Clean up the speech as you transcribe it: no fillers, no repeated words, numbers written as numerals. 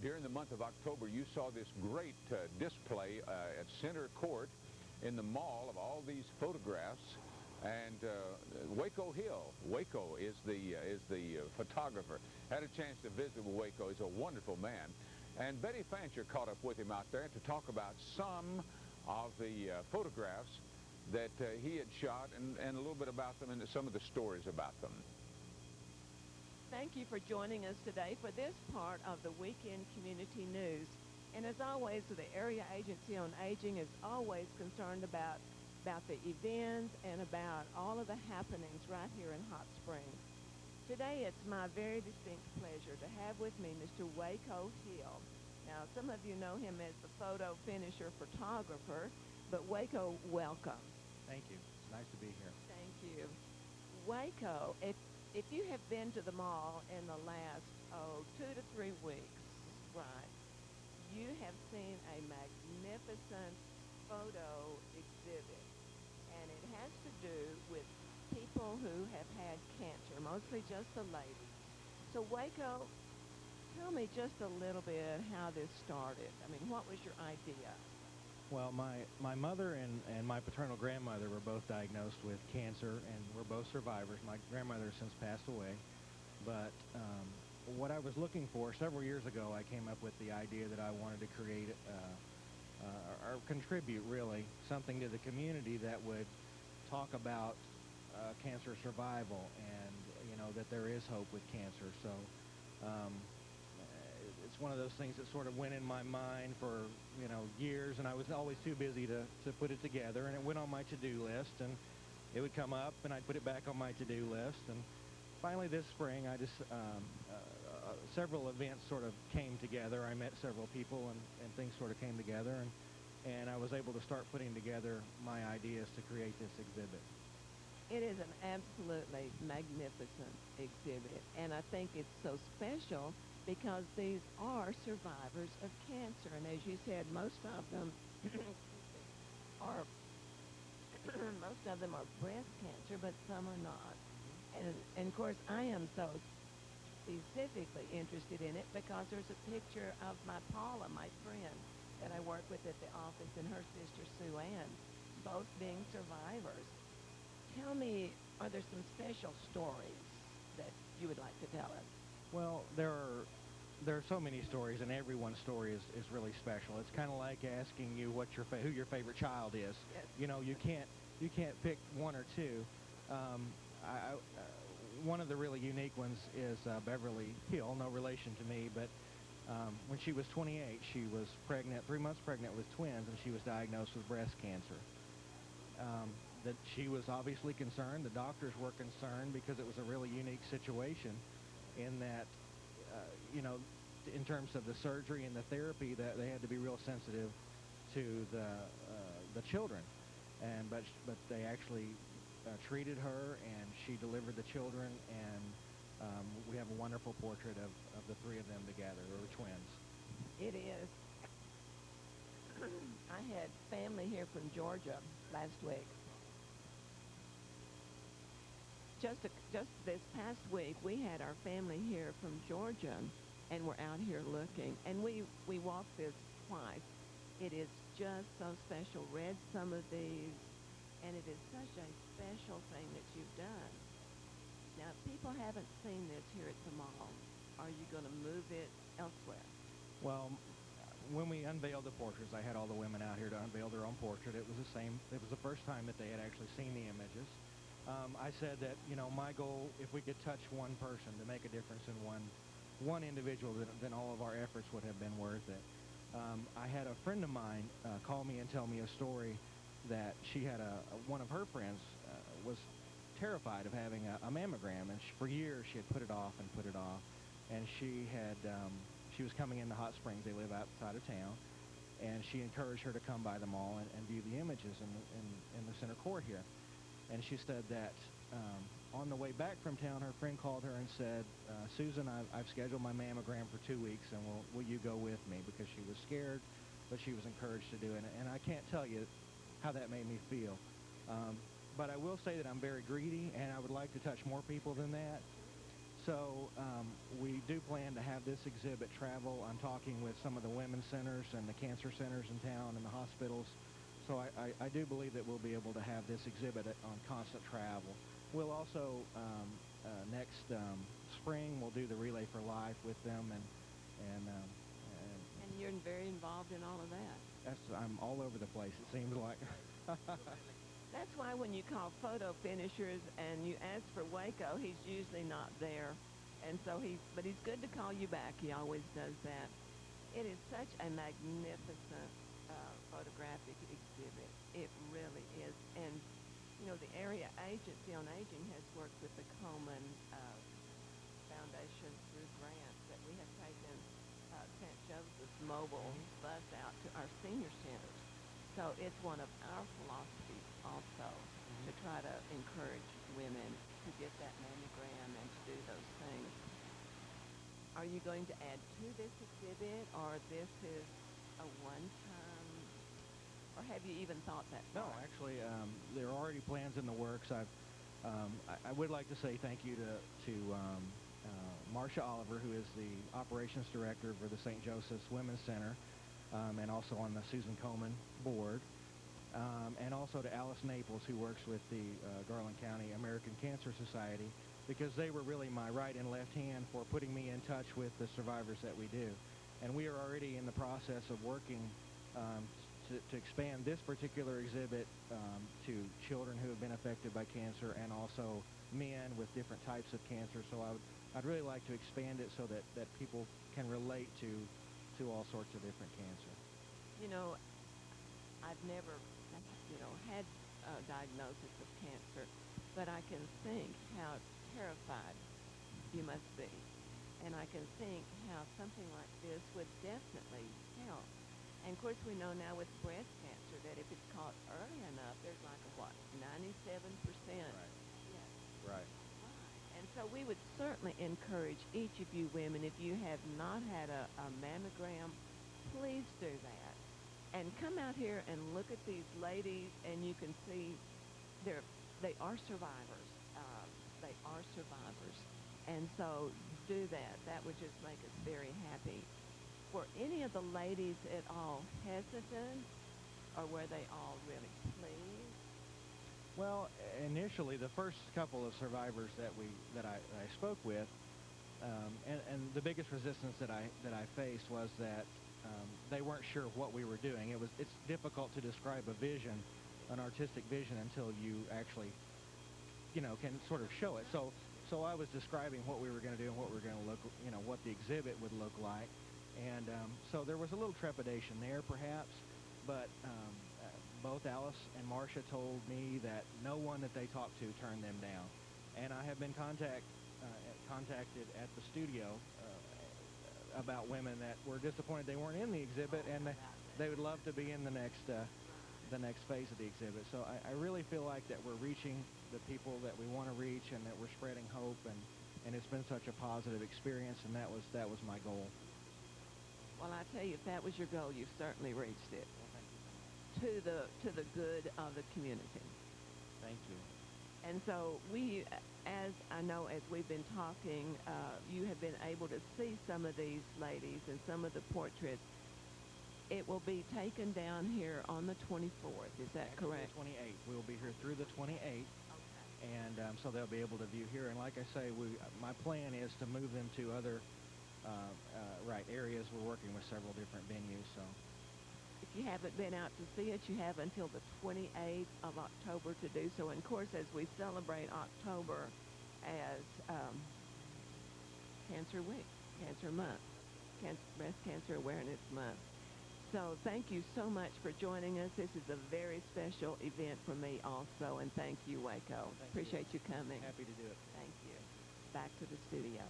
during the month of October, you saw this great display at Center Court in the mall of all these photographs. And Waco Hill, Waco is the photographer. Had a chance to visit with Waco. He's a wonderful man. And Betty Fancher caught up with him out there to talk about some of the photographs that he had shot and a little bit about them and some of the stories about them. Thank you for joining us today for this part of the Weekend Community News. And as always, the Area Agency on Aging is always concerned about the events and about all of the happenings right here in Hot Springs. Today, it's my very distinct pleasure to have with me Mr. Waco Hill. Now, some of you know him as the photo finisher photographer, but Waco, welcome. Thank you. It's nice to be here. Thank you. Waco, if you have been to the mall in the last, 2 to 3 weeks, right, you have seen a magnificent photo exhibit. And it has to do with people who have had cancer, mostly just the ladies. So Waco, tell me just a little bit how this started. I mean, what was your idea? Well, my mother and my paternal grandmother were both diagnosed with cancer, and we're both survivors. My grandmother has since passed away. But what I was looking for, several years ago, I came up with the idea that I wanted to create or contribute, really, something to the community that would talk about cancer survival and, that there is hope with cancer. So it's one of those things that sort of went in my mind for, years, and I was always too busy to put it together, and it went on my to-do list, and it would come up, and I'd put it back on my to-do list, and finally this spring, I just, several events sort of came together. I met several people, and things sort of came together, and I was able to start putting together my ideas to create this exhibit. It is an absolutely magnificent exhibit, and I think it's so special because these are survivors of cancer, and as you said, most of them are breast cancer, but some are not. And of course, I am so specifically interested in it because there's a picture of my Paula, my friend, that I work with at the office, and her sister Sue Ann, both being survivors. Tell me, are there some special stories that you would like to tell us? Well, there are so many stories, and everyone's story is really special. It's kind of like asking you who your favorite child is. Yes. You can't pick one or two. One of the really unique ones is Beverly Hill, no relation to me, but when she was 28, she was pregnant, 3 months pregnant with twins, and she was diagnosed with breast cancer. That she was obviously concerned. The doctors were concerned because it was a really unique situation in that, in terms of the surgery and the therapy, that they had to be real sensitive to the children. But they actually treated her, and she delivered the children, and we have a wonderful portrait of the three of them together. They were twins. It is. I had family here from Georgia last week. Just this past week, we had our family here from Georgia, and we're out here looking. And we walked this twice. It is just so special. Read some of these, and it is such a special thing that you've done. Now, if people haven't seen this here at the mall, are you going to move it elsewhere? Well, when we unveiled the portraits, I had all the women out here to unveil their own portrait. It was the first time that they had actually seen the images. I said that, my goal, if we could touch one person to make a difference in one individual, then all of our efforts would have been worth it. I had a friend of mine call me and tell me a story that she had one of her friends was terrified of having a mammogram, and for years she had put it off, and she was coming into Hot Springs. They live outside of town, and she encouraged her to come by the mall and view the images in the center court here. And she said that on the way back from town, her friend called her and said, Susan, I've scheduled my mammogram for 2 weeks, and will you go with me? Because she was scared, but she was encouraged to do it. And I can't tell you how that made me feel. But I will say that I'm very greedy, and I would like to touch more people than that. So we do plan to have this exhibit travel. I'm talking with some of the women's centers and the cancer centers in town and the hospitals. So I do believe that we'll be able to have this exhibit on constant travel. We'll also, next spring, we'll do the Relay for Life with them. And you're very involved in all of that. I'm all over the place, it seems like. That's why when you call photo finishers and you ask for Waco, he's usually not there. And so but he's good to call you back. He always does that. It is such a magnificent photographic exhibit. It really is. And, you know, the Area Agency on Aging has worked with the Coleman Foundation through grants that we have taken St. Joseph's mobile bus out to our senior centers. So it's one of our philosophies also to try to encourage women to get that mammogram and to do those things. Are you going to add to this exhibit, or this is a one-time, or have you even thought that far? No, actually, there are already plans in the works. I would like to say thank you to Marcia Oliver, who is the operations director for the St. Joseph's Women's Center, and also on the Susan Komen board, and also to Alice Naples, who works with the Garland County American Cancer Society, because they were really my right and left hand for putting me in touch with the survivors that we do. And we are already in the process of working to expand this particular exhibit to children who have been affected by cancer, and also men with different types of cancer. So I'd really like to expand it so that people can relate to all sorts of different cancer. You know, I've never, had a diagnosis of cancer, but I can think how terrified you must be. And I can think how something like this would definitely help. And of course we know now with breast cancer that if it's caught early enough, there's like a 97%. Right. Yes. Right. And so we would certainly encourage each of you women, if you have not had a mammogram, please do that. And come out here and look at these ladies, and you can see they are survivors. They are survivors. And so do that. That would just make us very happy. Were any of the ladies at all hesitant, or were they all really pleased? Well, initially, the first couple of survivors that I spoke with, and the biggest resistance that I faced was that they weren't sure what we were doing. It's difficult to describe a vision, an artistic vision, until you actually, can sort of show it. So I was describing what we were going to do and what we were going to look, what the exhibit would look like, and so there was a little trepidation there, perhaps, but both Alice and Marcia told me that no one that they talked to turned them down. And I have been contacted at the studio about women that were disappointed they weren't in the exhibit, and they would love to be in the next phase of the exhibit. So I really feel like that we're reaching the people that we want to reach, and that we're spreading hope, and it's been such a positive experience, and that was my goal. Well, I tell you, if that was your goal, you've certainly reached it. Well, thank you. To the good of the community. Thank you. And so as I know, as we've been talking, you have been able to see some of these ladies and some of the portraits. It will be taken down here on the 24th. Is that correct? The 28th. We'll be here through the 28th. Okay. And so they'll be able to view here. And like I say, my plan is to move them to other areas. We're working with several different venues. So. If you haven't been out to see it, you have until the 28th of October to do so. And of course, as we celebrate October as Cancer Week, Cancer Month, Breast Cancer Awareness Month. So thank you so much for joining us. This is a very special event for me also, and thank you, Waco. Appreciate you coming. Happy to do it. Thank you. Back to the studio.